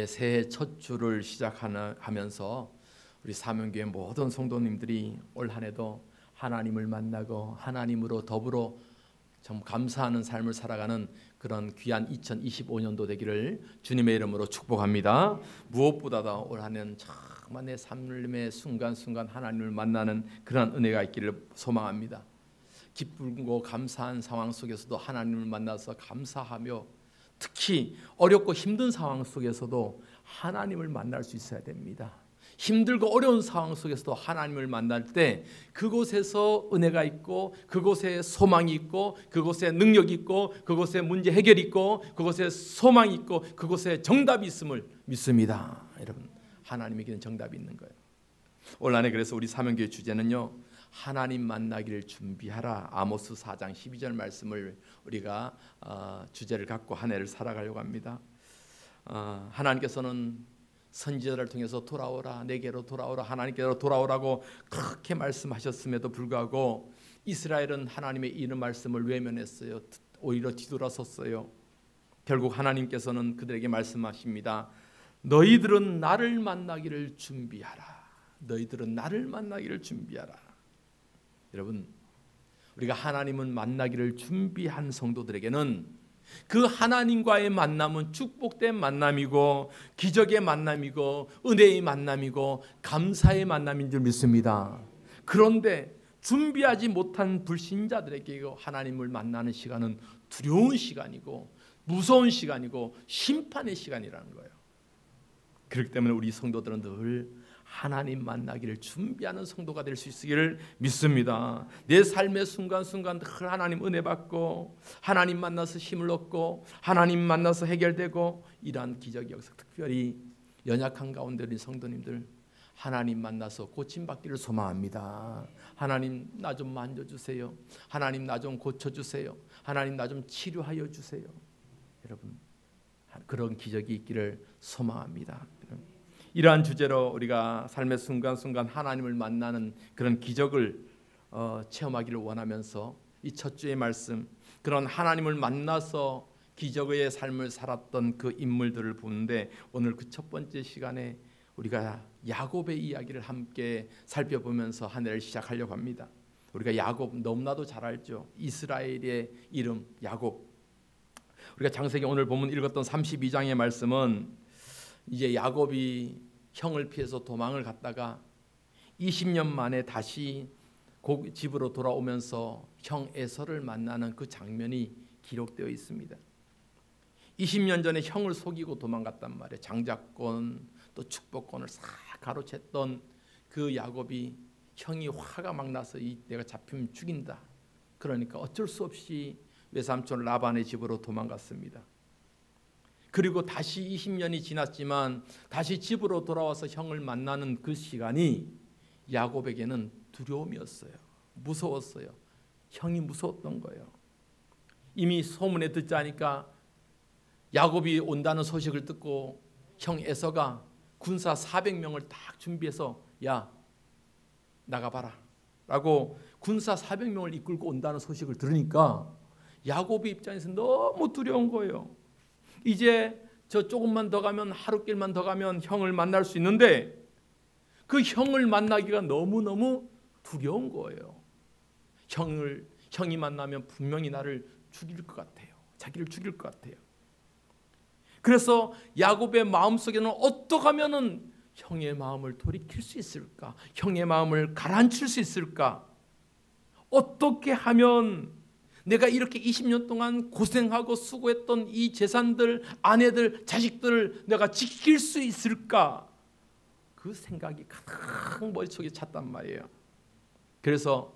새해 첫 주를 시작하면서 우리 사명교회 모든 성도님들이 올 한해도 하나님을 만나고 하나님으로 더불어 참 감사하는 삶을 살아가는 그런 귀한 2025년도 되기를 주님의 이름으로 축복합니다. 무엇보다도 올 한해는 정말 내 삶의 순간순간 하나님을 만나는 그런 은혜가 있기를 소망합니다. 기쁘고 감사한 상황 속에서도 하나님을 만나서 감사하며 특히 어렵고 힘든 상황 속에서도 하나님을 만날 수 있어야 됩니다. 힘들고 어려운 상황 속에서도 하나님을 만날 때 그곳에서 은혜가 있고 그곳에 소망이 있고 그곳에 능력이 있고 그곳에 문제 해결이 있고 그곳에 소망이 있고 그곳에 정답이 있음을 믿습니다. 여러분, 하나님에게는 정답이 있는 거예요. 올 한해 그래서 우리 사명교회 주제는요, 하나님 만나기를 준비하라. 아모스 4장 12절 말씀을 우리가 주제를 갖고 한 해를 살아가려고 합니다. 하나님께서는 선지자를 통해서 돌아오라, 내게로 돌아오라, 하나님께로 돌아오라고 그렇게 말씀하셨음에도 불구하고 이스라엘은 하나님의 이런 말씀을 외면했어요. 오히려 뒤돌아섰어요. 결국 하나님께서는 그들에게 말씀하십니다. 너희들은 나를 만나기를 준비하라. 너희들은 나를 만나기를 준비하라. 여러분, 우리가 하나님을 만나기를 준비한 성도들에게는 그 하나님과의 만남은 축복된 만남이고 기적의 만남이고 은혜의 만남이고 감사의 만남인 줄 믿습니다. 그런데 준비하지 못한 불신자들에게 하나님을 만나는 시간은 두려운 시간이고 무서운 시간이고 심판의 시간이라는 거예요. 그렇기 때문에 우리 성도들은 늘 하나님 만나기를 준비하는 성도가 될 수 있기를 믿습니다. 내 삶의 순간순간 늘 하나님 은혜 받고 하나님 만나서 힘을 얻고 하나님 만나서 해결되고 이러한 기적의 역사, 특별히 연약한 가운데 우리 성도님들 하나님 만나서 고침받기를 소망합니다. 하나님 나 좀 만져주세요. 하나님 나 좀 고쳐주세요. 하나님 나 좀 치료하여 주세요. 여러분, 그런 기적이 있기를 소망합니다. 이러한 주제로 우리가 삶의 순간순간 하나님을 만나는 그런 기적을 체험하기를 원하면서 이 첫 주의 말씀, 그런 하나님을 만나서 기적의 삶을 살았던 그 인물들을 보는데 오늘 그 첫 번째 시간에 우리가 야곱의 이야기를 함께 살펴보면서 한 해를 시작하려고 합니다. 우리가 야곱 너무나도 잘 알죠. 이스라엘의 이름 야곱. 우리가 창세기 오늘 본문 읽었던 32장의 말씀은 이제 야곱이 형을 피해서 도망을 갔다가 20년 만에 다시 집으로 돌아오면서 형 에서를 만나는 그 장면이 기록되어 있습니다. 20년 전에 형을 속이고 도망갔단 말이에요. 장자권 또 축복권을 싹 가로챘던 그 야곱이 형이 화가 막 나서 내가 잡히면 죽인다. 그러니까 어쩔 수 없이 외삼촌 라반의 집으로 도망갔습니다. 그리고 다시 20년이 지났지만 다시 집으로 돌아와서 형을 만나는 그 시간이 야곱에게는 두려움이었어요. 무서웠어요. 형이 무서웠던 거예요. 이미 소문에 듣자니까 야곱이 온다는 소식을 듣고 형 에서가 군사 400명을 딱 준비해서 야 나가봐라 라고 군사 400명을 이끌고 온다는 소식을 들으니까 야곱의 입장에서 너무 두려운 거예요. 이제 저 조금만 더 가면 하루길만 더 가면 형을 만날 수 있는데 그 형을 만나기가 너무너무 두려운 거예요. 형이 만나면 분명히 나를 죽일 것 같아요. 자기를 죽일 것 같아요. 그래서 야곱의 마음속에는 어떻게 하면은 형의 마음을 돌이킬 수 있을까? 형의 마음을 가라앉힐 수 있을까? 어떻게 하면 내가 이렇게 20년 동안 고생하고 수고했던 이 재산들, 아내들, 자식들을 내가 지킬 수 있을까? 그 생각이 가득 머릿속에 찼단 말이에요. 그래서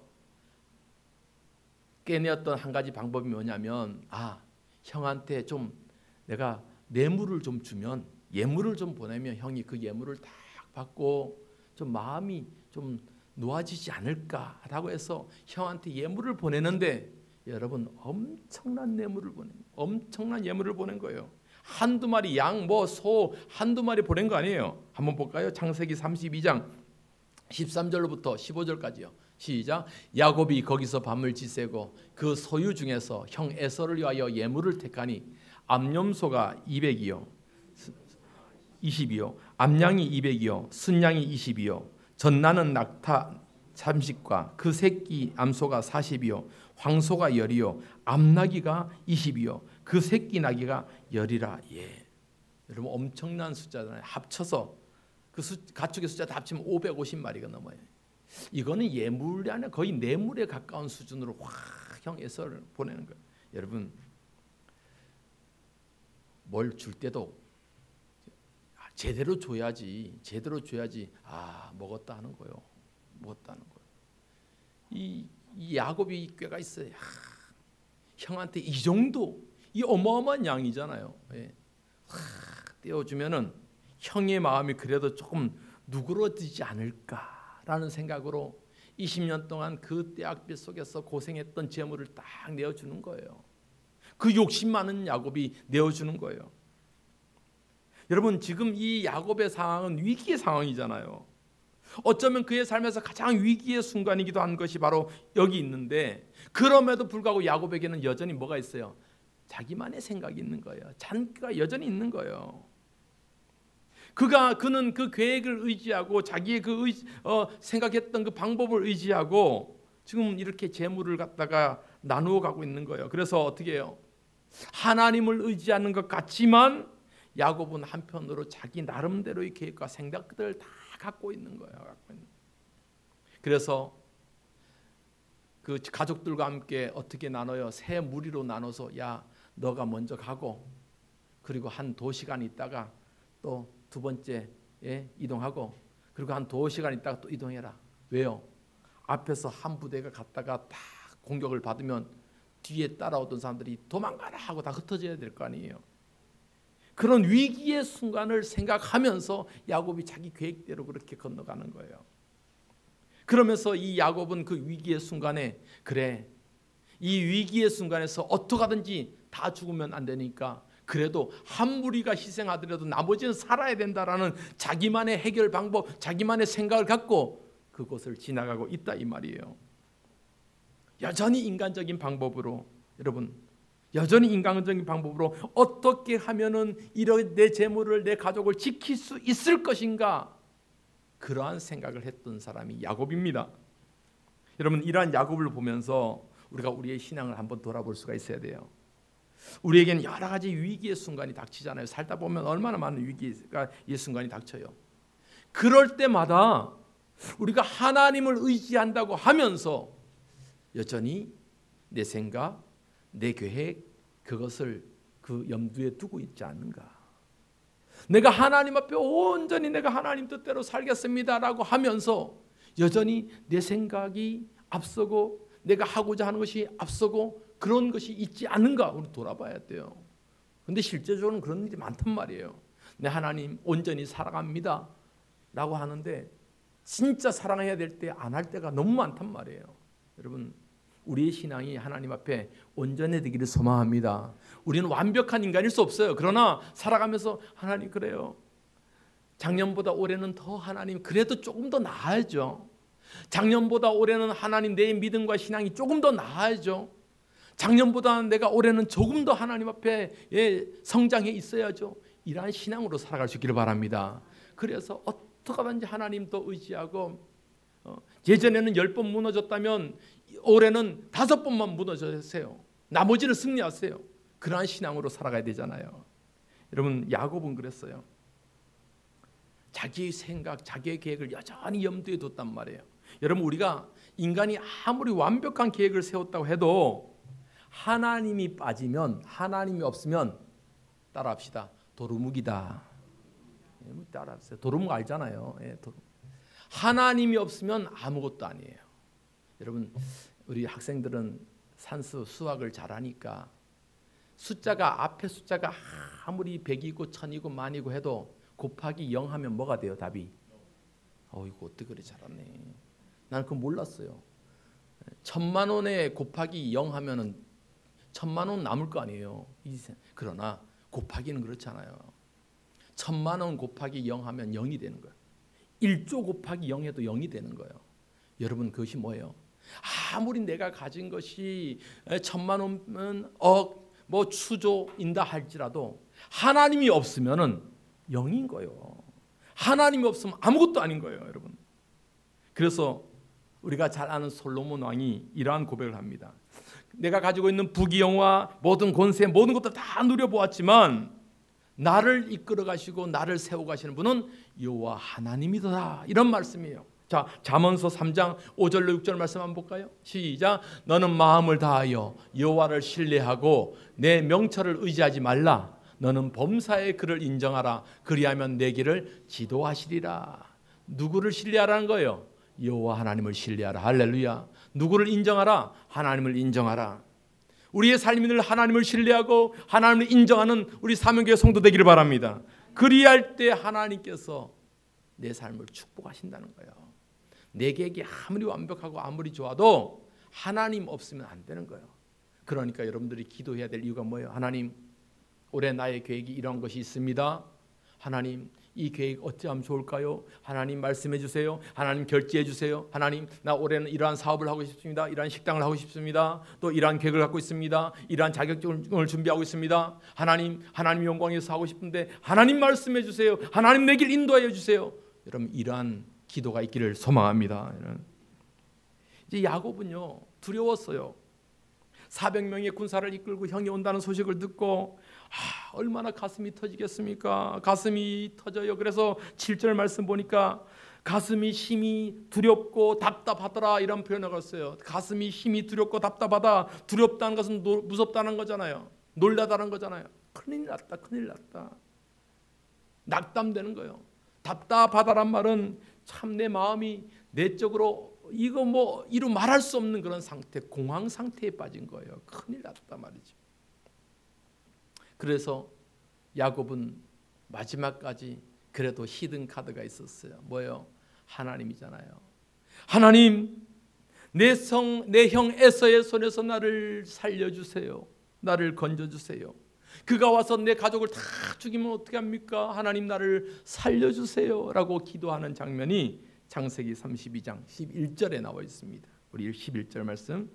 깨내었던 한 가지 방법이 뭐냐면 형한테 좀 내가 뇌물을 좀 주면 예물을 좀 보내면 형이 그 예물을 딱 받고 좀 마음이 좀 놓아지지 않을까라고 해서 형한테 예물을 보내는데 여러분 엄청난 예물을 보낸 거예요. 한두 마리 양, 소 한두 마리 보낸 거 아니에요. 한번 볼까요? 창세기 32장 13절로부터 15절까지요. 시작. 야곱이 거기서 밤을 지새고 그 소유 중에서 형 에서를 위하여 예물을 택하니 암염소가 200이요 20이요 암양이 200이요 순양이 20이요 전나는 낙타 30과 그 새끼 암소가 40이요 황소가 10이요 암나귀가 20이요 그 새끼 나귀가 10이라. 예, 여러분 엄청난 숫자잖아요. 합쳐서 그 가축의 숫자 다 합치면 550마리가 넘어요. 이거는 예물이 아니라 거의 뇌물에 가까운 수준으로 확형해서 보내는 거예요. 여러분 뭘 줄 때도 제대로 줘야지. 먹었다 하는 거예요. 먹었다 하는 거예요. 이 야곱이 꾀가 있어요. 형한테 이 정도 이 어마어마한 양이잖아요. 예. 떼어주면은 형의 마음이 그래도 조금 누그러지지 않을까라는 생각으로 20년 동안 그 떼약볕 속에서 고생했던 재물을 딱 내어주는 거예요. 그 욕심 많은 야곱이 내어주는 거예요. 여러분 지금 이 야곱의 상황은 위기의 상황이잖아요. 어쩌면 그의 삶에서 가장 위기의 순간이기도 한 것이 바로 여기 있는데 그럼에도 불구하고 야곱에게는 여전히 뭐가 있어요? 자기만의 생각이 있는 거예요. 잔꾀가 여전히 있는 거예요. 그는 그 계획을 의지하고 자기의 생각했던 그 방법을 의지하고 지금 이렇게 재물을 갖다가 나누어 가고 있는 거예요. 그래서 어떻게 해요? 하나님을 의지하는 것 같지만 야곱은 한편으로 자기 나름대로의 계획과 생각들을 다 갖고 있는 거예요. 그래서 그 가족들과 함께 어떻게 나눠요? 세 무리로 나눠서 야 너가 먼저 가고 그리고 한 2시간 있다가 또 두 번째에 이동하고 그리고 한 2시간 있다가 또 이동해라. 왜요? 앞에서 한 부대가 갔다가 다 공격을 받으면 뒤에 따라오던 사람들이 도망가라 하고 다 흩어져야 될 거 아니에요. 그런 위기의 순간을 생각하면서 야곱이 자기 계획대로 그렇게 건너가는 거예요. 그러면서 이 야곱은 그 위기의 순간에 그래 이 위기의 순간에서 어떻게 하든지 다 죽으면 안 되니까 그래도 한 무리가 희생하더라도 나머지는 살아야 된다라는 자기만의 해결 방법, 자기만의 생각을 갖고 그곳을 지나가고 있다 이 말이에요. 여전히 인간적인 방법으로 여러분 여전히 인간적인 방법으로 어떻게 하면은 이런 내 재물을 내 가족을 지킬 수 있을 것인가 그러한 생각을 했던 사람이 야곱입니다. 여러분 이러한 야곱을 보면서 우리가 우리의 신앙을 한번 돌아볼 수가 있어야 돼요. 우리에게는 여러 가지 위기의 순간이 닥치잖아요. 살다 보면 얼마나 많은 위기의 순간이 닥쳐요. 그럴 때마다 우리가 하나님을 의지한다고 하면서 여전히 내 생각, 내 계획 그것을 그 염두에 두고 있지 않는가. 내가 하나님 앞에 온전히 내가 하나님 뜻대로 살겠습니다라고 하면서 여전히 내 생각이 앞서고 내가 하고자 하는 것이 앞서고 그런 것이 있지 않은가 우리 돌아봐야 돼요. 그런데 실제적으로는 그런 일이 많단 말이에요. 내 하나님 온전히 사랑합니다 라고 하는데 진짜 사랑해야 될 때 안 할 때가 너무 많단 말이에요. 여러분 우리의 신앙이 하나님 앞에 온전해지기를 소망합니다. 우리는 완벽한 인간일 수 없어요. 그러나 살아가면서 하나님 그래요. 작년보다 올해는 더 하나님 그래도 조금 더 나아야죠. 작년보다 올해는 하나님 내 믿음과 신앙이 조금 더 나아야죠. 작년보다 내가 올해는 조금 더 하나님 앞에 성장해 있어야죠. 이러한 신앙으로 살아갈 수 있기를 바랍니다. 그래서 어떻게 하든지 하나님 더 의지하고 예전에는 10번 무너졌다면 올해는 5번만 무너져세요. 나머지는 승리하세요. 그러한 신앙으로 살아가야 되잖아요. 여러분 야곱은 그랬어요. 자기의 생각, 자기의 계획을 여전히 염두에 뒀단 말이에요. 여러분 우리가 인간이 아무리 완벽한 계획을 세웠다고 해도 하나님이 빠지면 하나님이 없으면 따라합시다. 도루묵이다. 따라합시다. 도루묵 알잖아요. 하나님이 없으면 아무것도 아니에요. 여러분 우리 학생들은 산수 수학을 잘하니까 숫자가 앞에 숫자가 아무리 100이고 1000이고 만이고 해도 곱하기 0 하면 뭐가 돼요? 답이. 이거 어떻게 그래 잘하네. 나는 그거 몰랐어요. 1000만 원에 곱하기 0 하면은 1000만 원 남을 거 아니에요. 그러나 곱하기는 그렇잖아요. 1000만 원 곱하기 0 하면 0이 되는 거예요. 1조 곱하기 0 해도 0이 되는 거예요. 여러분 그것이 뭐예요? 아무리 내가 가진 것이 1000만 원은 억, 뭐 추조인다 할지라도 하나님이 없으면은 영인 거예요. 하나님이 없으면 아무것도 아닌 거예요, 여러분. 그래서 우리가 잘 아는 솔로몬 왕이 이러한 고백을 합니다. 내가 가지고 있는 부귀영화, 모든 권세, 모든 것들 다 누려보았지만 나를 이끌어 가시고 나를 세워 가시는 분은 여호와 하나님이다. 이런 말씀이에요. 자, 잠언서 3장 5절로 6절 말씀 한번 볼까요? 시작. 너는 마음을 다하여 여호와를 신뢰하고 내 명철을 의지하지 말라. 너는 범사의 그를 인정하라. 그리하면 내 길을 지도하시리라. 누구를 신뢰하라는 거예요? 여호와 하나님을 신뢰하라. 할렐루야. 누구를 인정하라? 하나님을 인정하라. 우리의 삶이 늘 하나님을 신뢰하고 하나님을 인정하는 우리 사명교회 성도 되기를 바랍니다. 그리할 때 하나님께서 내 삶을 축복하신다는 거예요. 내 계획이 아무리 완벽하고 아무리 좋아도 하나님 없으면 안 되는 거예요. 그러니까 여러분들이 기도해야 될 이유가 뭐예요? 하나님, 올해 나의 계획이 이런 것이 있습니다. 하나님, 이 계획 어찌하면 좋을까요? 하나님 말씀해 주세요. 하나님 결제해 주세요. 하나님, 나 올해는 이러한 사업을 하고 싶습니다. 이러한 식당을 하고 싶습니다. 또 이러한 계획을 갖고 있습니다. 이러한 자격증을 준비하고 있습니다. 하나님, 하나님 영광에서 하고 싶은데 하나님 말씀해 주세요. 하나님 내 길 인도하여 주세요. 여러분, 이러한 기도가 있기를 소망합니다. 이제 야곱은요, 두려웠어요. 400명의 군사를 이끌고 형이 온다는 소식을 듣고 얼마나 가슴이 터지겠습니까? 가슴이 터져요. 그래서 7절 말씀 보니까 가슴이 힘이 두렵고 답답하더라, 이런 표현을 했어요. 가슴이 힘이 두렵고 답답하다. 두렵다는 것은 무섭다는 거잖아요. 놀라다는 거잖아요. 큰일 났다, 큰일 났다. 낙담되는 거예요. 답답하다란 말은 참 내 마음이 내적으로 이루 말할 수 없는 그런 상태, 공황 상태에 빠진 거예요. 큰일 났다 말이죠. 그래서 야곱은 마지막까지 그래도 히든 카드가 있었어요. 뭐예요? 하나님이잖아요. 하나님, 내 형 에서의 손에서 나를 살려주세요. 나를 건져주세요. 그가 와서 내 가족을 다 죽이면 어떻게 합니까? 하나님, 나를 살려주세요 라고 기도하는 장면이 창세기 32장 11절에 나와 있습니다. 우리 11절 말씀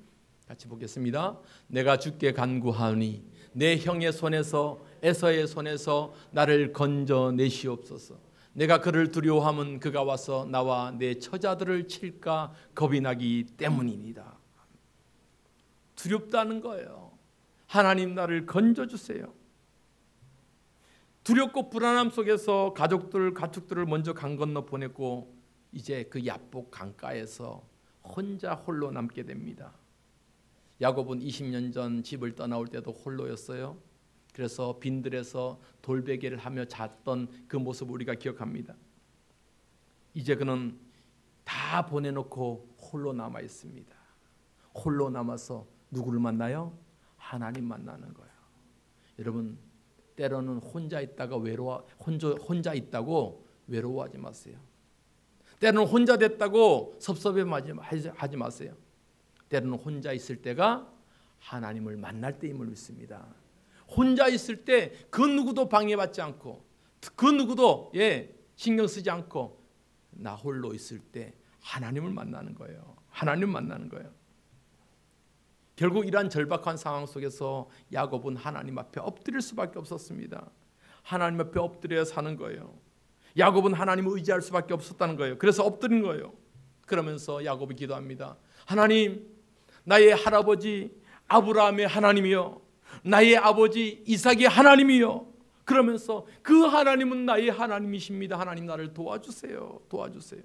같이 보겠습니다. 내가 주께 간구하오니 내 형의 손에서 에서의 손에서 나를 건져내시옵소서. 내가 그를 두려워하면 그가 와서 나와 내 처자들을 칠까 겁이 나기 때문입니다. 두렵다는 거예요. 하나님, 나를 건져주세요. 두렵고 불안함 속에서 가축들을 먼저 강 건너 보냈고 이제 그 야복 강가에서 혼자 홀로 남게 됩니다. 야곱은 20년 전 집을 떠나올 때도 홀로였어요. 그래서 빈들에서 돌베개를 하며 잤던 그 모습을 우리가 기억합니다. 이제 그는 다 보내놓고 홀로 남아 있습니다. 홀로 남아서 누구를 만나요? 하나님 만나는 거예요. 여러분, 때로는 혼자 있다고 외로워하지 마세요. 때로는 혼자 됐다고 섭섭해하지 마세요. 때로는 혼자 있을 때가 하나님을 만날 때임을 믿습니다. 혼자 있을 때 그 누구도 방해받지 않고 그 누구도 신경 쓰지 않고 나 홀로 있을 때 하나님을 만나는 거예요. 하나님을 만나는 거예요. 결국 이러한 절박한 상황 속에서 야곱은 하나님 앞에 엎드릴 수밖에 없었습니다. 하나님 앞에 엎드려야 사는 거예요. 야곱은 하나님을 의지할 수밖에 없었다는 거예요. 그래서 엎드린 거예요. 그러면서 야곱이 기도합니다. 하나님, 나의 할아버지 아브라함의 하나님이요, 나의 아버지 이삭의 하나님이요. 그러면서 그 하나님은 나의 하나님이십니다. 하나님, 나를 도와주세요. 도와주세요.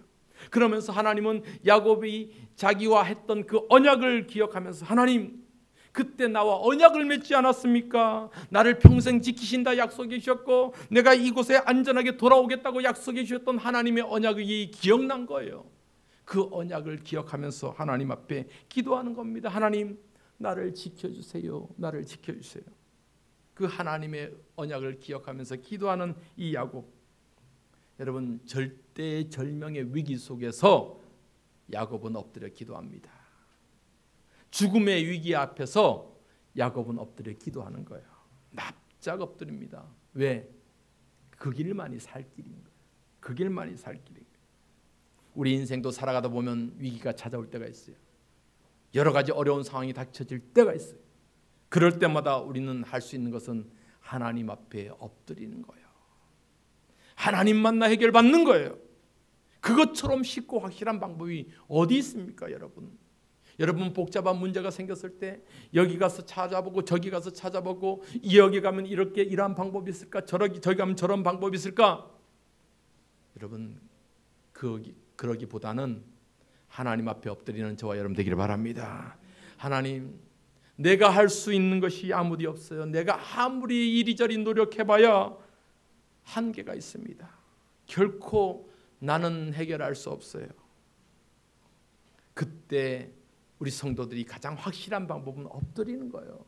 그러면서 하나님은 야곱이 자기와 했던 그 언약을 기억하면서 하나님, 그때 나와 언약을 맺지 않았습니까? 나를 평생 지키신다 약속해 주셨고 내가 이곳에 안전하게 돌아오겠다고 약속해 주셨던 하나님의 언약이 기억난 거예요. 그 언약을 기억하면서 하나님 앞에 기도하는 겁니다. 하나님, 나를 지켜주세요. 나를 지켜주세요. 그 하나님의 언약을 기억하면서 기도하는 이 야곱. 여러분, 절대절명의 위기 속에서 야곱은 엎드려 기도합니다. 죽음의 위기 앞에서 야곱은 엎드려 기도하는 거예요. 납작 엎드립니다. 왜? 그 길만이 살 길인 거예요. 그 길만이 살 길인 거예요. 우리 인생도 살아가다 보면 위기가 찾아올 때가 있어요. 여러 가지 어려운 상황이 닥쳐질 때가 있어요. 그럴 때마다 우리는 할 수 있는 것은 하나님 앞에 엎드리는 거예요. 하나님 만나 해결받는 거예요. 그것처럼 쉽고 확실한 방법이 어디 있습니까, 여러분? 여러분 복잡한 문제가 생겼을 때 여기 가서 찾아보고 저기 가서 찾아보고 여기 가면 이렇게 이러한 방법이 있을까? 저기 가면 저런 방법이 있을까? 여러분 그러기보다는 하나님 앞에 엎드리는 저와 여러분 되기를 바랍니다. 하나님, 내가 할 수 있는 것이 아무리 없어요. 내가 아무리 이리저리 노력해봐야 한계가 있습니다. 결코 나는 해결할 수 없어요. 그때 우리 성도들이 가장 확실한 방법은 엎드리는 거예요.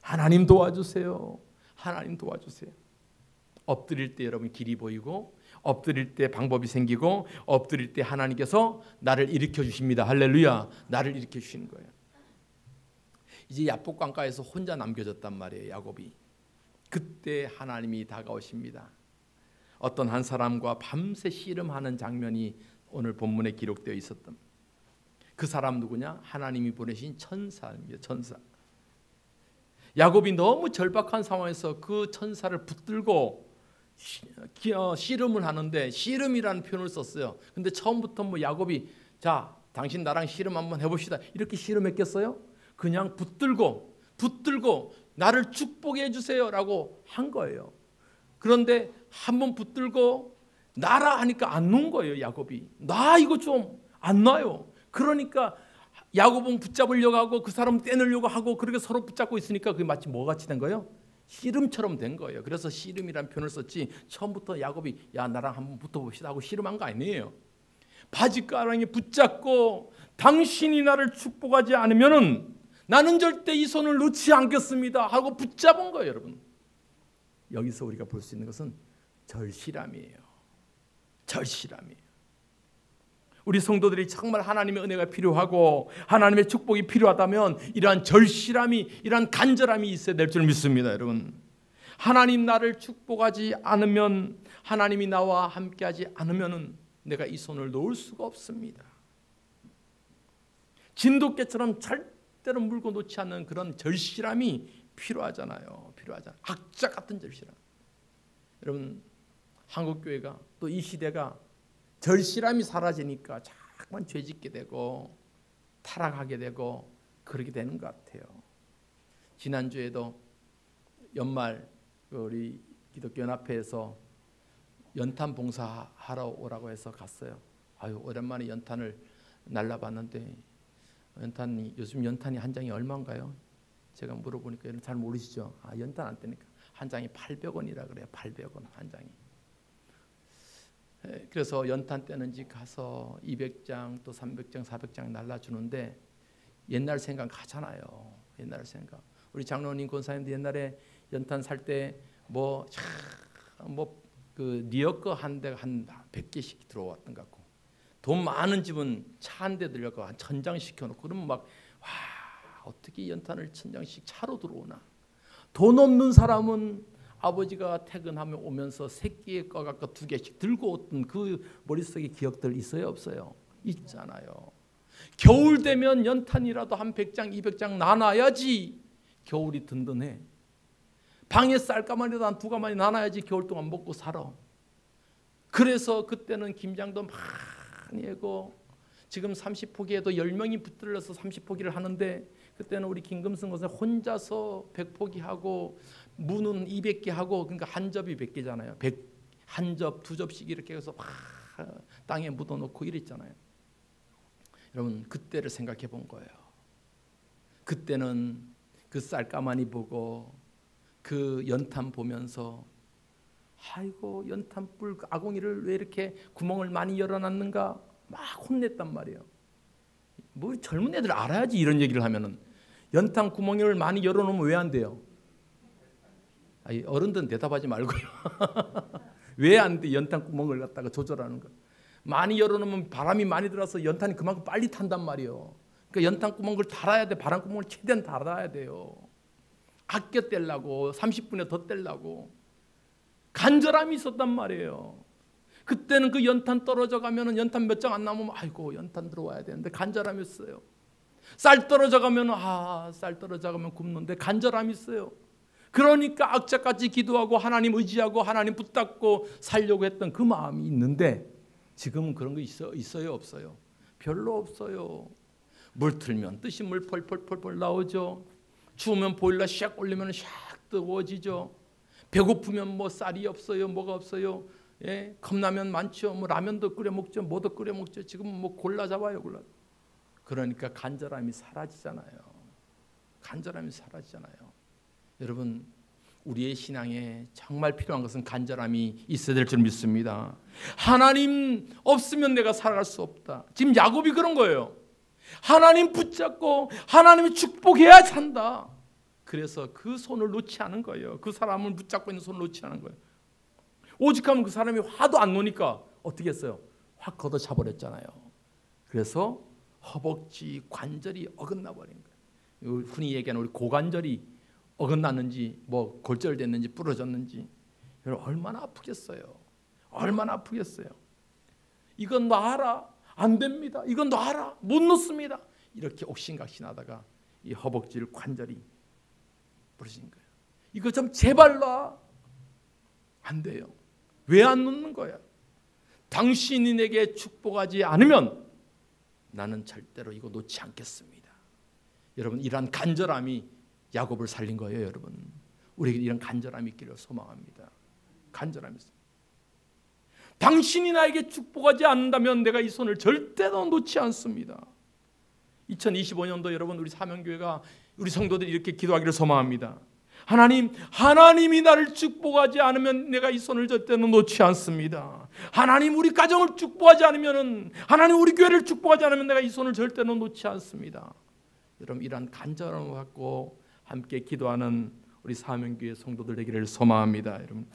하나님 도와주세요. 하나님 도와주세요. 엎드릴 때 여러분 길이 보이고, 엎드릴 때 방법이 생기고, 엎드릴 때 하나님께서 나를 일으켜 주십니다. 할렐루야. 나를 일으켜 주시는 거예요. 이제 야복 강가에서 혼자 남겨졌단 말이에요, 야곱이. 그때 하나님이 다가오십니다. 어떤 한 사람과 밤새 씨름하는 장면이 오늘 본문에 기록되어 있었던, 그 사람 누구냐? 하나님이 보내신 천사입니다. 천사. 야곱이 너무 절박한 상황에서 그 천사를 붙들고 씨름을 하는데, 씨름이라는 표현을 썼어요. 근데 처음부터 뭐 야곱이 자, 당신 나랑 씨름 한번 해봅시다 이렇게 씨름했겠어요? 그냥 붙들고 나를 축복해 주세요 라고 한 거예요. 그런데 한번 붙들고 놔라 하니까 안 놓은 거예요. 야곱이 나 이거 좀 안 놔요. 그러니까 야곱은 붙잡으려고 하고 그 사람 떼내려고 하고, 그렇게 서로 붙잡고 있으니까 그게 마치 뭐같이 된 거예요? 씨름처럼 된 거예요. 그래서 씨름이라는 표현을 썼지, 처음부터 야곱이 야 나랑 한번 붙어봅시다 하고 씨름한 거 아니에요. 바지가랑이 붙잡고 당신이 나를 축복하지 않으면은 나는 절대 이 손을 놓지 않겠습니다 하고 붙잡은 거예요. 여러분, 여기서 우리가 볼 수 있는 것은 절실함이에요. 절실함이에요. 우리 성도들이 정말 하나님의 은혜가 필요하고 하나님의 축복이 필요하다면 이러한 절실함이, 이러한 간절함이 있어야 될 줄 믿습니다. 여러분, 하나님 나를 축복하지 않으면, 하나님이 나와 함께하지 않으면 내가 이 손을 놓을 수가 없습니다. 진돗개처럼 절대로 물고 놓지 않는 그런 절실함이 필요하잖아요. 악자 같은 절실함. 여러분, 한국교회가 또 이 시대가 절실함이 사라지니까 자꾸만 죄짓게 되고 타락하게 되고 그렇게 되는 것 같아요. 지난주에도 연말 우리 기독교연합회에서 연탄 봉사하러 오라고 해서 갔어요. 아유, 오랜만에 연탄을 날라봤는데 요즘 연탄이 한 장이 얼마인가요? 제가 물어보니까 잘 모르시죠? 연탄 안 떼니까 한 장이 800원이라 그래요. 800원 한 장이. 그래서 연탄 떼는 집 가서 200장 또 300장 400장 날라주는데 옛날 생각 가잖아요. 옛날 생각. 우리 장로님 권사님도 옛날에 연탄 살 때 그 니어커 한 대가 한 100개씩 들어왔던 것 같고, 돈 많은 집은 차 한 대 들려고 한 1000장 시켜놓고, 그러면 막 와, 어떻게 연탄을 1000장씩 차로 들어오나. 돈 없는 사람은 아버지가 퇴근하면 오면서 새끼에 꺼갖고 2개씩 들고 오던 그 머릿속에 기억들 있어요, 없어요? 있잖아요. 겨울 되면 연탄이라도 한 100장 200장 나눠야지 겨울이 든든해. 방에 쌀가마니라도 한 2가마니 나눠야지 겨울 동안 먹고 살아. 그래서 그때는 김장도 많이 하고, 지금 30포기에도 10명이 붙들려서 30포기를 하는데, 그때는 우리 김금승 권사 혼자서 100포기 하고 무는 200개 하고, 그러니까 한 접이 100개잖아요. 한 접, 2접씩 이렇게 해서 땅에 묻어놓고 이랬잖아요. 여러분, 그때를 생각해 본 거예요. 그때는 그 쌀가마니 보고 그 연탄 보면서 아이고 연탄불 아궁이를 왜 이렇게 구멍을 많이 열어놨는가 막 혼냈단 말이에요. 뭐 젊은 애들 알아야지. 이런 얘기를 하면은 연탄 구멍을 많이 열어놓으면 왜 안 돼요? 아니, 어른들은 대답하지 말고요. 왜 안 돼? 연탄 구멍을 갖다가 조절하는 거. 많이 열어놓으면 바람이 많이 들어서 연탄이 그만큼 빨리 탄단 말이에요. 그러니까 연탄 구멍을 달아야 돼. 바람 구멍을 최대한 달아야 돼요. 아껴 떼려고 30분에 더 떼려고 간절함이 있었단 말이에요. 그때는 그 연탄 떨어져 가면은 연탄 몇 장 안 남으면 아이고 연탄 들어와야 되는데 간절함이 있어요. 쌀 떨어져 가면 쌀 떨어져 가면 굽는데 간절함이 있어요. 그러니까 악착같이 기도하고 하나님 의지하고 하나님 붙잡고 살려고 했던 그 마음이 있는데 지금은 그런 거 있어요 없어요? 별로 없어요. 물 틀면 뜻이 물 펄펄펄펄 나오죠. 추우면 보일러 샥 올리면 샥 뜨거워지죠. 배고프면 뭐 쌀이 없어요, 뭐가 없어요. 예, 컵라면 많죠. 뭐 라면도 끓여 먹죠, 뭐도 끓여 먹죠. 지금 뭐 골라 잡아요, 골라. 그러니까 간절함이 사라지잖아요. 간절함이 사라지잖아요. 여러분, 우리의 신앙에 정말 필요한 것은 간절함이 있어야 될 줄 믿습니다. 하나님 없으면 내가 살아갈 수 없다. 지금 야곱이 그런 거예요. 하나님 붙잡고 하나님이 축복해야 산다. 그래서 그 손을 놓지 않은 거예요. 그 사람을 붙잡고 있는 손을 놓지 않은 거예요. 오직하면 그 사람이 화도 안 노니까 어떻게 했어요? 확 걷어차 버렸잖아요. 그래서 허벅지 관절이 어긋나 버린 거예요. 흔히 얘기하는 우리 고관절이 어긋났는지 뭐 골절됐는지 부러졌는지 여러분 얼마나 아프겠어요. 얼마나 아프겠어요. 이건 놔라. 안 됩니다. 이건 놔라. 못 놓습니다. 이렇게 옥신각신하다가 이 허벅지를 관절이 부러진 거예요. 이거 좀 제발 놔. 안 돼요. 왜 안 놓는 거야? 당신이 내게 축복하지 않으면 나는 절대로 이거 놓지 않겠습니다. 여러분, 이러한 간절함이 야곱을 살린 거예요. 여러분, 우리에게 이런 간절함이 있기를 소망합니다. 간절함이 있습니다. 당신이 나에게 축복하지 않는다면 내가 이 손을 절대로 놓지 않습니다. 2025년도 여러분, 우리 사명교회가 우리 성도들이 이렇게 기도하기를 소망합니다. 하나님, 하나님이 나를 축복하지 않으면 내가 이 손을 절대로 놓지 않습니다. 하나님, 우리 가정을 축복하지 않으면, 하나님 우리 교회를 축복하지 않으면 내가 이 손을 절대로 놓지 않습니다. 여러분, 이러한 간절함을 갖고 함께 기도하는 우리 사명교회 성도들 되기를 소망합니다. 여러분,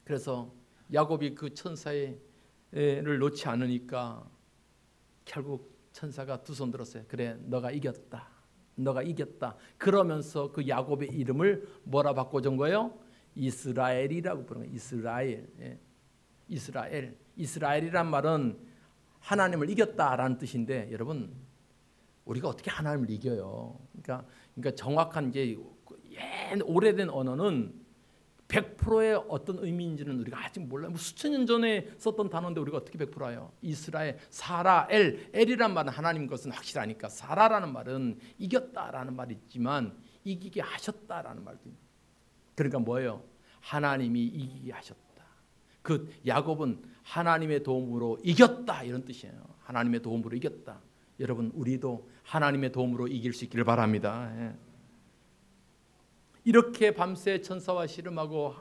그래서 야곱이 그 천사를 놓지 않으니까 결국 천사가 두 손 들었어요. 그래, 너가 이겼다. 너가 이겼다. 그러면서 그 야곱의 이름을 뭐라 바꿔준 거예요? 이스라엘이라고 부르는 거예요. 이스라엘. 예. 이스라엘. 이스라엘이란 말은 하나님을 이겼다라는 뜻인데 여러분, 우리가 어떻게 하나님을 이겨요? 그러니까 정확한 이제 오래된 언어는 100%의 어떤 의미인지는 우리가 아직 몰라요. 뭐 수천 년 전에 썼던 단어인데 우리가 어떻게 100% 알아요? 이스라엘, 사라, 엘이란 말은 하나님 것은 확실하니까 사라라는 말은 이겼다라는 말이 있지만 이기게 하셨다라는 말도 있습니다. 그러니까 뭐예요? 하나님이 이기게 하셨다. 그 야곱은 하나님의 도움으로 이겼다 이런 뜻이에요. 하나님의 도움으로 이겼다. 여러분, 우리도 하나님의 도움으로 이길 수 있기를 바랍니다. 예. 이렇게 밤새 천사와 씨름하고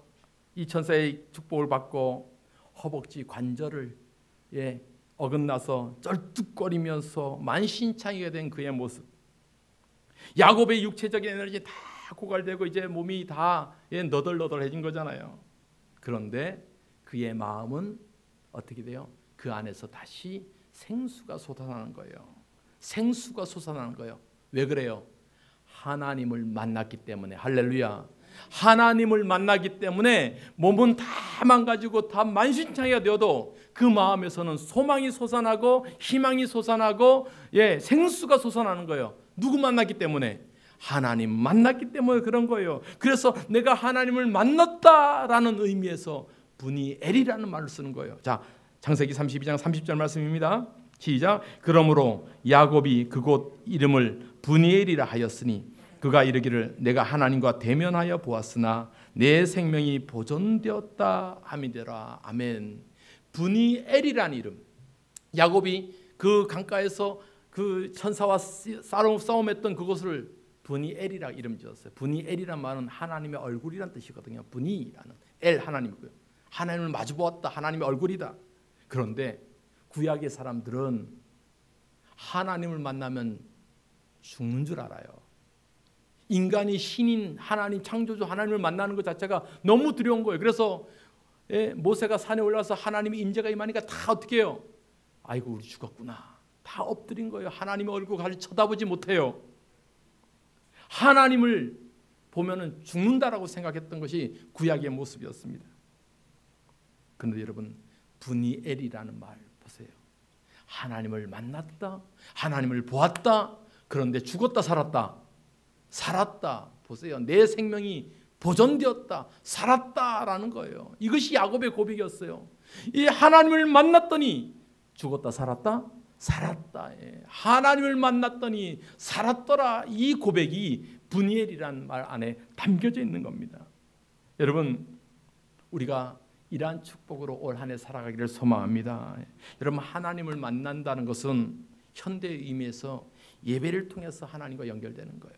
이 천사의 축복을 받고 허벅지 관절을 어긋나서 쩔뚝거리면서 만신창이가 된 그의 모습, 야곱의 육체적인 에너지 다 고갈되고 이제 몸이 다 너덜너덜해진 거잖아요. 그런데 그의 마음은 어떻게 돼요? 그 안에서 다시 생수가 솟아나는 거예요. 생수가 솟아나는 거예요. 왜 그래요? 하나님을 만났기 때문에. 할렐루야. 하나님을 만나기 때문에 몸은 다 망가지고 다 만신창이가 되어도 그 마음에서는 소망이 솟아나고 희망이 솟아나고 생수가 솟아나는 거예요. 누구 만났기 때문에? 하나님 만났기 때문에 그런 거예요. 그래서 내가 하나님을 만났다라는 의미에서 브니엘이라는 말을 쓰는 거예요. 자, 창세기 32장 30절 말씀입니다. 시작. 그러므로 야곱이 그곳 이름을 브니엘이라 하였으니 그가 이르기를 내가 하나님과 대면하여 보았으나 내 생명이 보존되었다 함이되라. 아멘. 브니엘이라는 이름. 야곱이 그 강가에서 그 천사와 싸움했던 그곳을 브니엘이라 이름 지었어요. 브니엘이란 말은 하나님의 얼굴이란 뜻이거든요. 브니라는 엘 하나님이고요. 하나님을 마주 보았다. 하나님의 얼굴이다. 그런데 구약의 사람들은 하나님을 만나면 죽는 줄 알아요. 인간이 신인 하나님 창조주 하나님을 만나는 것 자체가 너무 두려운 거예요. 그래서 모세가 산에 올라서 하나님의 임재가 임하니까 다 어떻게 해요? 아이고 우리 죽었구나. 다 엎드린 거예요. 하나님의 얼굴을 쳐다보지 못해요. 하나님을 보면은 죽는다라고 생각했던 것이 구약의 모습이었습니다. 그런데 여러분, 브니엘이라는 말 보세요. 하나님을 만났다, 하나님을 보았다, 그런데 죽었다 살았다. 살았다. 보세요. 내 생명이 보존되었다. 살았다라는 거예요. 이것이 야곱의 고백이었어요. 이 하나님을 만났더니 죽었다 살았다? 살았다. 하나님을 만났더니 살았더라. 이 고백이 분이엘이라는 말 안에 담겨져 있는 겁니다. 여러분, 우리가 이러한 축복으로 올 한 해 살아가기를 소망합니다. 여러분, 하나님을 만난다는 것은 현대의 의미에서 예배를 통해서 하나님과 연결되는 거예요.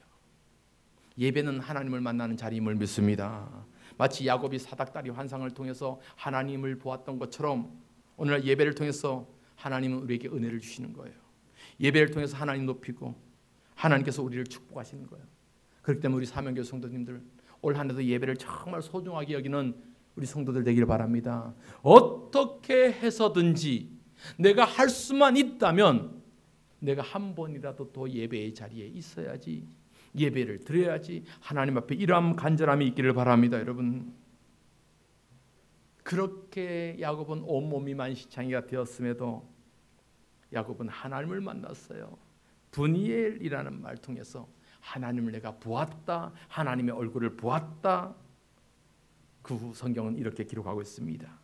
예배는 하나님을 만나는 자리임을 믿습니다. 마치 야곱이 사닥다리 환상을 통해서 하나님을 보았던 것처럼 오늘날 예배를 통해서 하나님은 우리에게 은혜를 주시는 거예요. 예배를 통해서 하나님 높이고 하나님께서 우리를 축복하시는 거예요. 그렇기 때문에 우리 사명교회 성도님들 올 한 해도 예배를 정말 소중하게 여기는 우리 성도들 되기를 바랍니다. 어떻게 해서든지 내가 할 수만 있다면 내가 한 번이라도 더 예배의 자리에 있어야지, 예배를 드려야지, 하나님 앞에 이러한 간절함이 있기를 바랍니다. 여러분, 그렇게 야곱은 온몸이 만시창이가 되었음에도 야곱은 하나님을 만났어요. 분이엘이라는 말 통해서 하나님을 내가 보았다, 하나님의 얼굴을 보았다. 그 후 성경은 이렇게 기록하고 있습니다.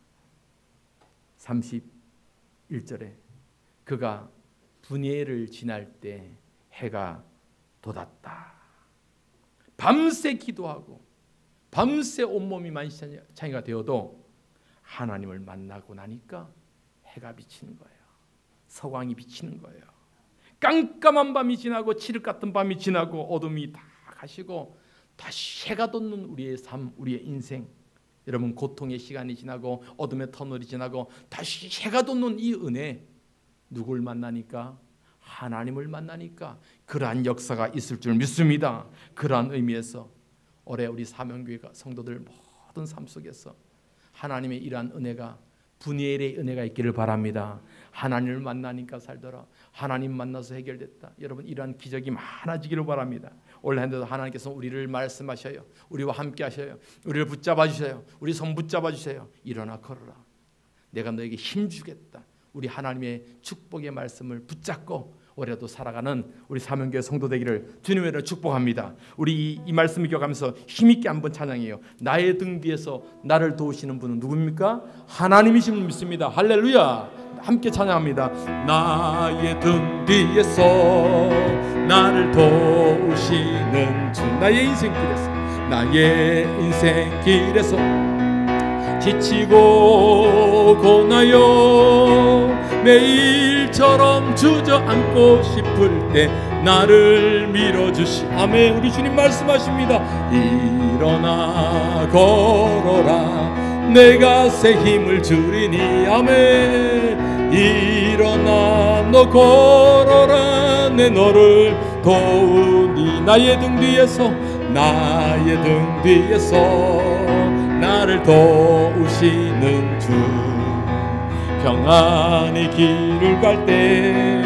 31절에 그가 분이엘을 지날 때 해가 돋았다. 밤새 기도하고 밤새 온몸이 만시창이가 되어도 하나님을 만나고 나니까 해가 비치는 거예요. 서광이 비치는 거예요. 깜깜한 밤이 지나고 칠흑 같은 밤이 지나고 어둠이 다 가시고 다시 해가 돋는 우리의 삶, 우리의 인생. 여러분, 고통의 시간이 지나고 어둠의 터널이 지나고 다시 해가 돋는 이 은혜, 누굴 만나니까? 하나님을 만나니까 그러한 역사가 있을 줄 믿습니다. 그러한 의미에서 올해 우리 사명교회 성도들 모든 삶 속에서 하나님의 이러한 은혜가, 분이엘의 은혜가 있기를 바랍니다. 하나님을 만나니까 살더라. 하나님 만나서 해결됐다. 여러분, 이러한 기적이 많아지기를 바랍니다. 올 한 해도 하나님께서 우리를 말씀하셔요. 우리와 함께 하셔요. 우리를 붙잡아 주셔요. 우리 손 붙잡아 주세요. 일어나 걸어라. 내가 너에게 힘주겠다. 우리 하나님의 축복의 말씀을 붙잡고 올해도 살아가는 우리 사명교회 성도 되기를 주님의 이름으로 축복합니다. 우리 이 말씀을 기억하면서 힘있게 한번 찬양해요. 나의 등 뒤에서 나를 도우시는 분은 누굽니까? 하나님이심을 믿습니다. 할렐루야. 함께 찬양합니다. 나의 등 뒤에서 나를 도우시는 주. 나의 인생 길에서, 나의 인생 길에서 지치고 고나요 매일처럼 주저앉고 싶을 때 나를 밀어주시. 아멘. 우리 주님 말씀하십니다. 일어나 걸어라 내가 새 힘을 주리니. 아멘. 일어나 너 걸어라 내 너를 도우니. 나의 등 뒤에서, 나의 등 뒤에서 나를 도우시는 주. 평안히 길을 갈 때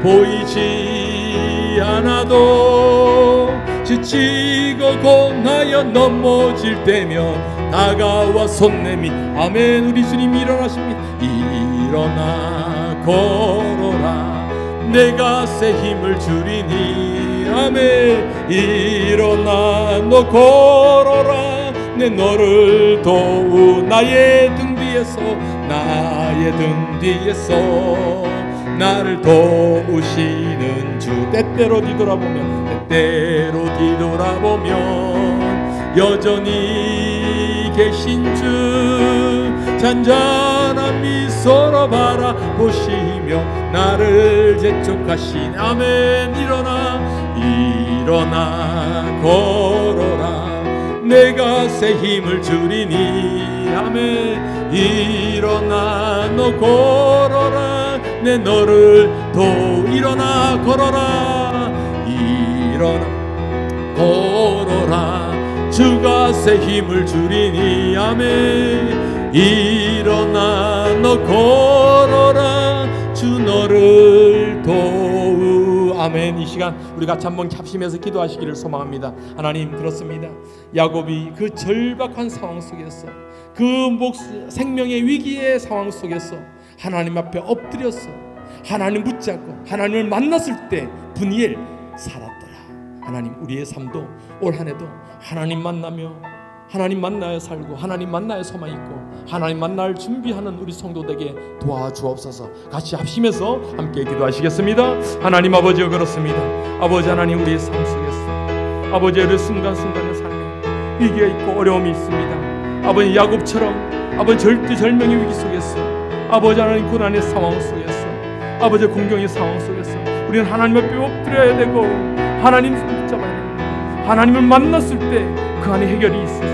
보이지 않아도 지치고 고나여 넘어질 때면 다가와 손 내미. 아멘. 우리 주님 일어나십니다. 일어나 걸어라 내가 새 힘을 주리니. 아멘. 일어나 너 걸어라 내 너를 도우. 나의 등 뒤에서, 나의 등 뒤에서 나를 도우시는 주. 때때로 뒤돌아보면, 때때로 뒤돌아보면 여전히 계신 주. 잔잔한 미소로 바라보시며 나를 재촉하신. 아멘. 일어나, 일어나 걸어라 내가 새 힘을 주리니. 아멘. 일어나 너 걸어라 내 너를 일어나 걸어라. 일어나 걸어라 주가 새 힘을 주리니. 아멘. 일어나 너 걸어라 주 너를 도우. 아멘. 이 시간 우리 같이 한번 합심해서 기도하시기를 소망합니다. 하나님, 그렇습니다. 야곱이 그 절박한 상황 속에서, 그 생명의 위기의 상황 속에서 하나님 앞에 엎드려서 하나님 붙잡고 하나님을 만났을 때 분이엘 살았더라. 하나님 우리의 삶도 올 한해도 하나님 만나며 하나님 만나야 살고 하나님 만나야 소망이 있고 하나님 만날 준비하는 우리 성도되게 도와주옵소서. 같이 합심해서 함께 기도하시겠습니다. 하나님 아버지여 그렇습니다. 아버지 하나님 우리의 삶 속에서 아버지 우리 순간순간의 삶에 위기가 있고 어려움이 있습니다. 아버지 야곱처럼 아버지 절대절명의 위기 속에서 아버지 하나님 고난의 상황 속에서 아버지 공경의 상황 속에서 우리는 하나님 앞에 엎드려야 되고 하나님 손 붙잡아야 됩니다. 하나님을 만났을 때 그 안에 해결이 있어서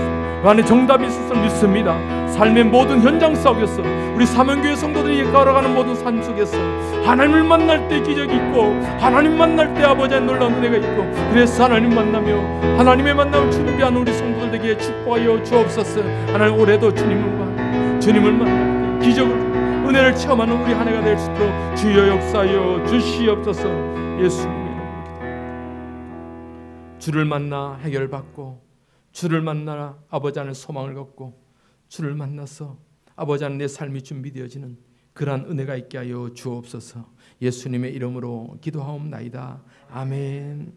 그 안에 정답이 있어서 믿습니다. 삶의 모든 현장 속에서 우리 사명교회 성도들이 걸어가는 모든 삶 속에서 하나님을 만날 때 기적이 있고 하나님 만날 때 아버지의 놀라운 은혜가 있고 그래서 하나님 만나며 하나님의 만남을 준비하는 우리 성도들에게 축복하여 주옵소서. 하나님 올해도 주님을 만날 때 기적을 은혜를 체험하는 우리 한 해가 될 수 있도록 주여 역사하여 주시옵소서. 예수님의 이름으로 기도합니다. 주를 만나 해결받고 주를 만나 아버지 안에 소망을 갖고 주를 만나서 아버지 안에 내 삶이 준비되어지는 그러한 은혜가 있게 하여 주옵소서. 예수님의 이름으로 기도하옵나이다. 아멘.